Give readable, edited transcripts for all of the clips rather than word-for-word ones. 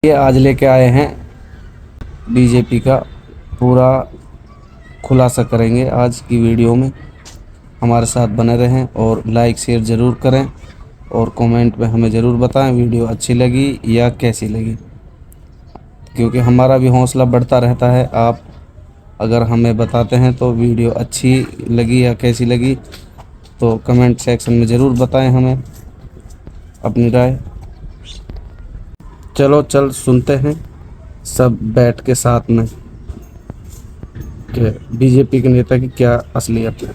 ये आज लेके आए हैं बीजेपी का पूरा खुलासा करेंगे आज की वीडियो में। हमारे साथ बने रहें और लाइक शेयर ज़रूर करें और कमेंट में हमें ज़रूर बताएं वीडियो अच्छी लगी या कैसी लगी, क्योंकि हमारा भी हौसला बढ़ता रहता है। आप अगर हमें बताते हैं तो वीडियो अच्छी लगी या कैसी लगी, तो कमेंट सेक्शन में ज़रूर बताएं हमें अपनी राय। चलो सुनते हैं सब बैठ के साथ में कि बीजेपी के नेता की क्या असलियत है।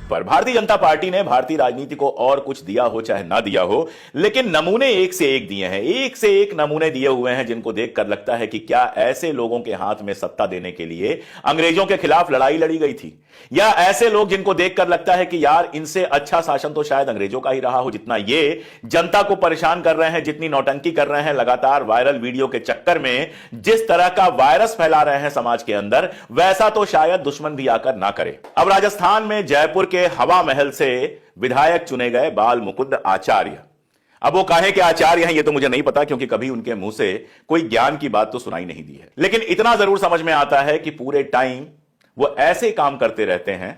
पर भारतीय जनता पार्टी ने भारतीय राजनीति को और कुछ दिया हो चाहे ना दिया हो, लेकिन नमूने एक से एक दिए हैं, एक से एक नमूने दिए हुए हैं जिनको देखकर लगता है कि क्या ऐसे लोगों के हाथ में सत्ता देने के लिए अंग्रेजों के खिलाफ लड़ाई लड़ी गई थी, या ऐसे लोग जिनको देखकर लगता है कि यार इनसे अच्छा शासन तो शायद अंग्रेजों का ही रहा हो। जितना ये जनता को परेशान कर रहे हैं, जितनी नौटंकी कर रहे हैं, लगातार वायरल वीडियो के चक्कर में जिस तरह का वायरस फैला रहे हैं समाज के अंदर, वैसा तो शायद दुश्मन भी आकर ना करे। अब राजस्थान में जयपुर के हवा महल से विधायक चुने गए बाल मुकुंद आचार्य। अब वो काहे के आचार्य हैं ये तो मुझे नहीं पता, क्योंकि कभी उनके मुंह से कोई ज्ञान की बात तो सुनाई नहीं दी है। लेकिन इतना जरूर समझ में आता है कि पूरे टाइम वो ऐसे काम करते रहते हैं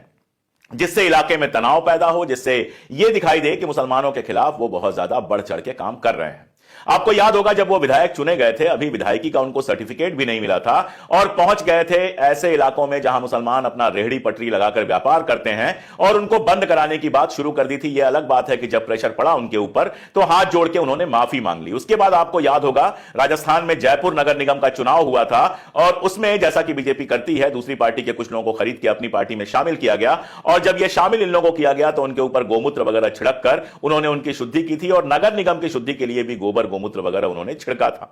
जिससे इलाके में तनाव पैदा हो, जिससे यह दिखाई दे कि मुसलमानों के खिलाफ वो बहुत ज्यादा बढ़ चढ़ के काम कर रहे हैं। आपको याद होगा जब वो विधायक चुने गए थे, अभी विधायकी का उनको सर्टिफिकेट भी नहीं मिला था और पहुंच गए थे ऐसे इलाकों में जहां मुसलमान अपना रेहड़ी पटरी लगाकर व्यापार करते हैं और उनको बंद कराने की बात शुरू कर दी थी। यह अलग बात है कि जब प्रेशर पड़ा उनके ऊपर तो हाथ जोड़ के उन्होंने माफी मांग ली। उसके बाद आपको याद होगा राजस्थान में जयपुर नगर निगम का चुनाव हुआ था और उसमें जैसा कि बीजेपी करती है, दूसरी पार्टी के कुछ लोगों को खरीद के अपनी पार्टी में शामिल किया गया और जब यह शामिल इन लोगों को किया गया तो उनके ऊपर गोमूत्र वगैरह छिड़क कर उन्होंने उनकी शुद्धि की थी और नगर निगम की शुद्धि के लिए भी गोबर गोमूत्र वगैरह उन्होंने छिड़का था।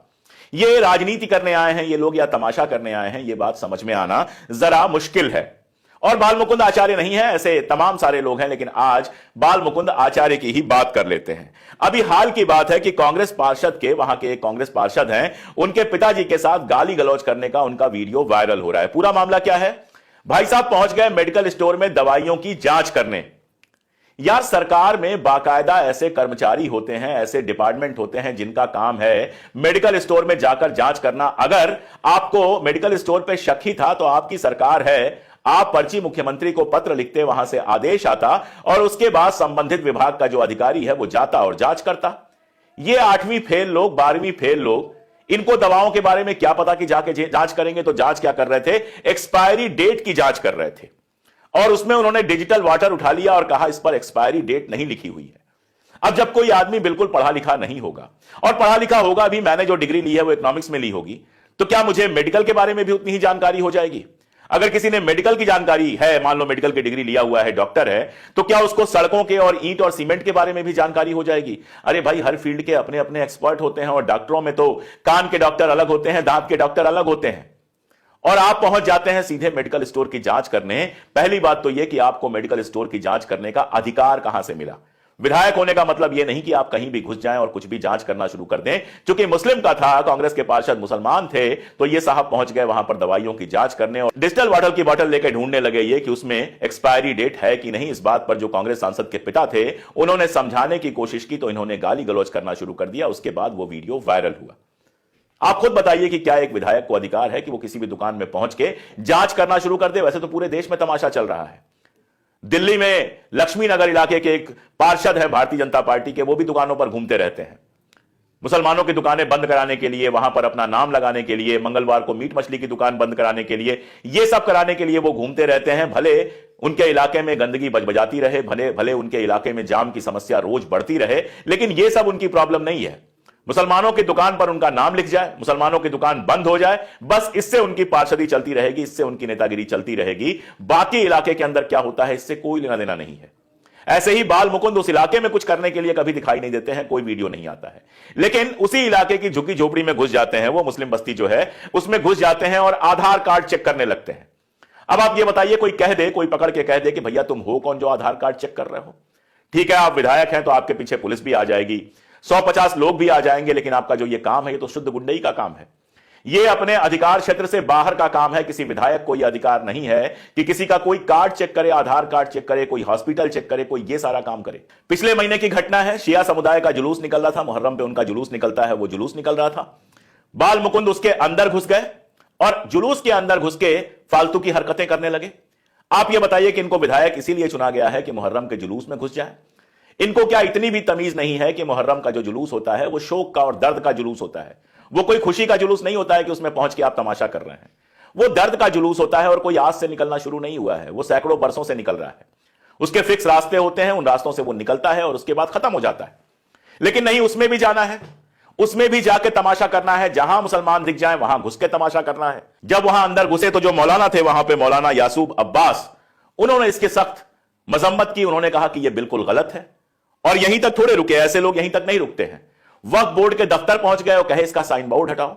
ये राजनीति करने आए हैं ये लोग या तमाशा करने आए हैं, ये बात समझ में आना जरा मुश्किल है। और बाल मुकुंद आचार्य नहीं है, ऐसे तमाम सारे लोग हैं, लेकिन आज बाल मुकुंद आचार्य की ही बात कर लेते हैं। अभी हाल की बात है कि कांग्रेस पार्षद के, वहां के एक कांग्रेस पार्षद हैं, उनके पिताजी के साथ गाली गलौज करने का उनका वीडियो वायरल हो रहा है। पूरा मामला क्या है? भाई साहब पहुंच गए मेडिकल स्टोर में दवाइयों की जांच करने। यार सरकार में बाकायदा ऐसे कर्मचारी होते हैं, ऐसे डिपार्टमेंट होते हैं जिनका काम है मेडिकल स्टोर में जाकर जांच करना। अगर आपको मेडिकल स्टोर पे शक ही था तो आपकी सरकार है, आप पर्ची मुख्यमंत्री को पत्र लिखते, वहां से आदेश आता और उसके बाद संबंधित विभाग का जो अधिकारी है वो जाता और जांच करता। ये 8वीं फेल लोग, 12वीं फेल लोग, इनको दवाओं के बारे में क्या पता कि जाके जांच करेंगे। तो जांच क्या कर रहे थे? एक्सपायरी डेट की जांच कर रहे थे और उसमें उन्होंने डिजिटल वाटर उठा लिया और कहा इस पर एक्सपायरी डेट नहीं लिखी हुई है। अब जब कोई आदमी बिल्कुल पढ़ा लिखा नहीं होगा और पढ़ा लिखा होगा भी, मैंने जो डिग्री ली है वो इकोनॉमिक्स में ली होगी, तो क्या मुझे मेडिकल के बारे में भी उतनी ही जानकारी हो जाएगी? अगर किसी ने मेडिकल की जानकारी है, मान लो मेडिकल की डिग्री लिया हुआ है, डॉक्टर है, तो क्या उसको सड़कों के और ईंट और सीमेंट के बारे में भी जानकारी हो जाएगी? अरे भाई हर फील्ड के अपने अपने एक्सपर्ट होते हैं और डॉक्टरों में तो कान के डॉक्टर अलग होते हैं, दांत के डॉक्टर अलग होते हैं। और आप पहुंच जाते हैं सीधे मेडिकल स्टोर की जांच करने। पहली बात तो यह कि आपको मेडिकल स्टोर की जांच करने का अधिकार कहां से मिला? विधायक होने का मतलब यह नहीं कि आप कहीं भी घुस जाएं और कुछ भी जांच करना शुरू कर दें। क्योंकि मुस्लिम का था, कांग्रेस के पार्षद मुसलमान थे, तो ये साहब पहुंच गए वहां पर दवाइयों की जांच करने और डिजिटल वाटर की बोतल लेकर ढूंढने लगे ये कि उसमें एक्सपायरी डेट है कि नहीं। इस बात पर जो कांग्रेस सांसद के पिता थे उन्होंने समझाने की कोशिश की तो इन्होंने गाली गलौज करना शुरू कर दिया। उसके बाद वो वीडियो वायरल हुआ। आप खुद बताइए कि क्या एक विधायक को अधिकार है कि वो किसी भी दुकान में पहुंच के जांच करना शुरू कर दे? वैसे तो पूरे देश में तमाशा चल रहा है। दिल्ली में लक्ष्मी नगर इलाके के एक पार्षद है भारतीय जनता पार्टी के, वो भी दुकानों पर घूमते रहते हैं, मुसलमानों की दुकानें बंद कराने के लिए, वहां पर अपना नाम लगाने के लिए, मंगलवार को मीट मछली की दुकान बंद कराने के लिए, ये सब कराने के लिए वो घूमते रहते हैं। भले उनके इलाके में गंदगी बजबजाती रहे, भले भले उनके इलाके में जाम की समस्या रोज बढ़ती रहे, लेकिन ये सब उनकी प्रॉब्लम नहीं है। मुसलमानों की दुकान पर उनका नाम लिख जाए, मुसलमानों की दुकान बंद हो जाए, बस इससे उनकी पार्षदी चलती रहेगी, इससे उनकी नेतागिरी चलती रहेगी। बाकी इलाके के अंदर क्या होता है इससे कोई लेना देना नहीं है। ऐसे ही बाल मुकुंद उस इलाके में कुछ करने के लिए कभी दिखाई नहीं देते हैं, कोई वीडियो नहीं आता है, लेकिन उसी इलाके की झुग्गी झोपड़ी में घुस जाते हैं, वो मुस्लिम बस्ती जो है उसमें घुस जाते हैं और आधार कार्ड चेक करने लगते हैं। अब आप ये बताइए, कोई कह दे, कोई पकड़ के कह दे कि भैया तुम हो कौन जो आधार कार्ड चेक कर रहे हो? ठीक है आप विधायक हैं तो आपके पीछे पुलिस भी आ जाएगी, 150 लोग भी आ जाएंगे, लेकिन आपका जो ये काम है ये तो शुद्ध गुंडई का काम है। यह अपने अधिकार क्षेत्र से बाहर का काम है। किसी विधायक को यह अधिकार नहीं है कि किसी का कोई कार्ड चेक करे, आधार कार्ड चेक करे, कोई हॉस्पिटल चेक करे, कोई यह सारा काम करे। पिछले महीने की घटना है, शिया समुदाय का जुलूस निकल रहा था, मुहर्रम पे उनका जुलूस निकलता है, वो जुलूस निकल रहा था। बाल मुकुंद उसके अंदर घुस गए और जुलूस के अंदर घुस के फालतू की हरकतें करने लगे। आप यह बताइए कि इनको विधायक इसीलिए चुना गया है कि मुहर्रम के जुलूस में घुस जाए? इनको क्या इतनी भी तमीज नहीं है कि मुहर्रम का जो जुलूस होता है वो शोक का और दर्द का जुलूस होता है। वो कोई खुशी का जुलूस नहीं होता है कि उसमें पहुंच के आप तमाशा कर रहे हैं। वो दर्द का जुलूस होता है और कोई आज से निकलना शुरू नहीं हुआ है, वो सैकड़ों बरसों से निकल रहा है। उसके फिक्स रास्ते होते हैं, उन रास्तों से वो निकलता है और उसके बाद खत्म हो जाता है। लेकिन नहीं, उसमें भी जाना है, उसमें भी जाके तमाशा करना है। जहां मुसलमान दिख जाए वहां घुस के तमाशा करना है। जब वहां अंदर घुसे तो जो मौलाना थे वहां पे मौलाना यासूब अब्बास, उन्होंने इसकी सख्त मजम्मत की। उन्होंने कहा कि यह बिल्कुल गलत है। और यहीं तक थोड़े रुके, ऐसे लोग यहीं तक नहीं रुकते हैं। वक्फ बोर्ड के दफ्तर पहुंच गए और कहे इसका साइन बोर्ड हटाओ।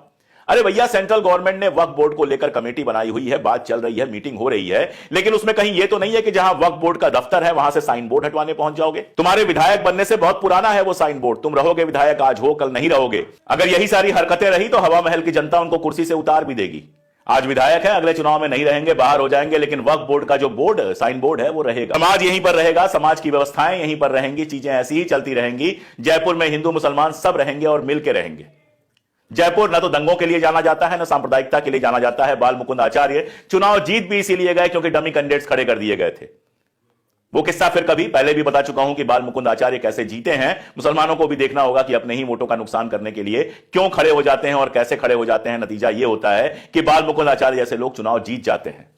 अरे भैया, सेंट्रल गवर्नमेंट ने वक्फ बोर्ड को लेकर कमेटी बनाई हुई है, बात चल रही है, मीटिंग हो रही है, लेकिन उसमें कहीं यह तो नहीं है कि जहां वक्फ बोर्ड का दफ्तर है वहां से साइन बोर्ड हटवाने पहुंच जाओगे। तुम्हारे विधायक बनने से बहुत पुराना है वो साइन बोर्ड। तुम रहोगे विधायक, आज हो कल नहीं रहोगे। अगर यही सारी हरकतें रही तो हवा महल की जनता उनको कुर्सी से उतार भी देगी। आज विधायक है, अगले चुनाव में नहीं रहेंगे, बाहर हो जाएंगे, लेकिन वक्फ बोर्ड का जो बोर्ड साइन बोर्ड है वो रहेगा। समाज यहीं पर रहेगा, समाज की व्यवस्थाएं यहीं पर रहेंगी, चीजें ऐसी ही चलती रहेंगी। जयपुर में हिंदू मुसलमान सब रहेंगे और मिलकर रहेंगे। जयपुर न तो दंगों के लिए जाना जाता है, न सांप्रदायिकता के लिए जाना जाता है। बाल मुकुंद आचार्य चुनाव जीत भी इसीलिए गए क्योंकि डमी कैंडिडेट्स खड़े कर दिए गए थे। वो किस्सा फिर कभी पहले भी बता चुका हूं कि बाल मुकुंद आचार्य कैसे जीते हैं। मुसलमानों को भी देखना होगा कि अपने ही वोटों का नुकसान करने के लिए क्यों खड़े हो जाते हैं और कैसे खड़े हो जाते हैं। नतीजा यह होता है कि बाल मुकुंद आचार्य जैसे लोग चुनाव जीत जाते हैं।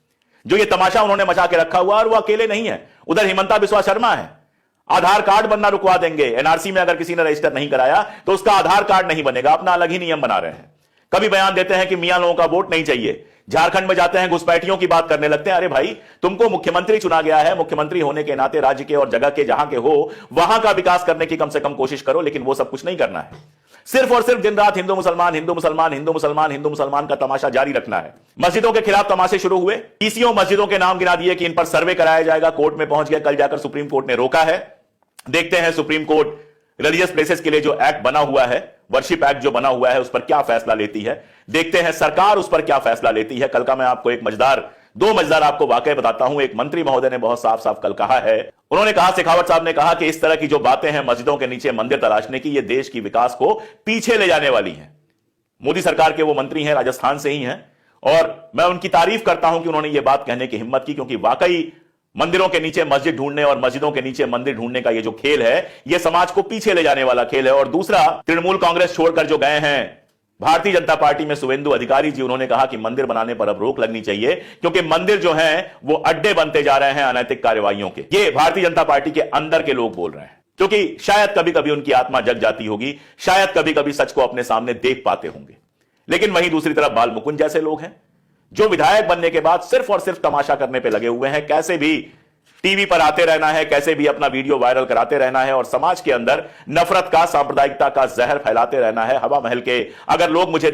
जो ये तमाशा उन्होंने मचा के रखा हुआ, और वो अकेले नहीं है, उधर हिमंता बिस्वा शर्मा है। आधार कार्ड बनना रुकवा देंगे। एनआरसी में अगर किसी ने रजिस्टर नहीं कराया तो उसका आधार कार्ड नहीं बनेगा। अपना अलग ही नियम बना रहे हैं। कभी बयान देते हैं कि मियां लोगों का वोट नहीं चाहिए, झारखंड में जाते हैं घुसपैठियों की बात करने लगते हैं। अरे भाई, तुमको मुख्यमंत्री चुना गया है, मुख्यमंत्री होने के नाते राज्य के और जगह के जहां के हो वहां का विकास करने की कम से कम कोशिश करो, लेकिन वो सब कुछ नहीं करना है। सिर्फ और सिर्फ दिन रात हिंदू मुसलमान, हिंदू मुसलमान, हिंदू मुसलमान, हिंदू मुसलमान का तमाशा जारी रखना है। मस्जिदों के खिलाफ तमाशे शुरू हुए। पीसीओ मस्जिदों के नाम गिना दिए कि इन पर सर्वे कराया जाएगा, कोर्ट में पहुंच गए। कल जाकर सुप्रीम कोर्ट ने रोका है। देखते हैं सुप्रीम कोर्ट रिलीजियस प्लेसेस के लिए जो एक्ट बना हुआ है, वर्शिप एक्ट जो बना हुआ है, उस पर क्या फैसला लेती है। देखते हैं सरकार उस पर क्या फैसला लेती है। कल का मैं आपको दो मजेदार आपको वाकई बताता हूं। एक मंत्री महोदय ने बहुत साफ साफ कल कहा है, उन्होंने कहा, शेखावत साहब ने कहा कि इस तरह की जो बातें हैं मस्जिदों के नीचे मंदिर तलाशने की, ये देश की विकास को पीछे ले जाने वाली है। मोदी सरकार के वो मंत्री हैं, राजस्थान से ही हैं, और मैं उनकी तारीफ करता हूं कि उन्होंने ये बात कहने की हिम्मत की, क्योंकि वाकई मंदिरों के नीचे मस्जिद ढूंढने और मस्जिदों के नीचे मंदिर ढूंढने का ये जो खेल है, ये समाज को पीछे ले जाने वाला खेल है। और दूसरा, तृणमूल कांग्रेस छोड़कर जो गए हैं भारतीय जनता पार्टी में शुवेंदु अधिकारी जी, उन्होंने कहा कि मंदिर बनाने पर अब रोक लगनी चाहिए, क्योंकि मंदिर जो हैं वो अड्डे बनते जा रहे हैं अनैतिक कार्रवाइयों के। ये भारतीय जनता पार्टी के अंदर के लोग बोल रहे हैं, क्योंकि शायद कभी कभी उनकी आत्मा जग जाती होगी, शायद कभी कभी सच को अपने सामने देख पाते होंगे। लेकिन वहीं दूसरी तरफ बाल मुकुंद जैसे लोग हैं जो विधायक बनने के बाद सिर्फ और सिर्फ तमाशा करने पर लगे हुए हैं। कैसे भी टीवी पर आते रहना है, कैसे भी अपना वीडियो वायरल कराते रहना है और समाज के अंदर नफरत का, सांप्रदायिकता का जहर फैलाते रहना है। हवा महल के अगर लोग मुझे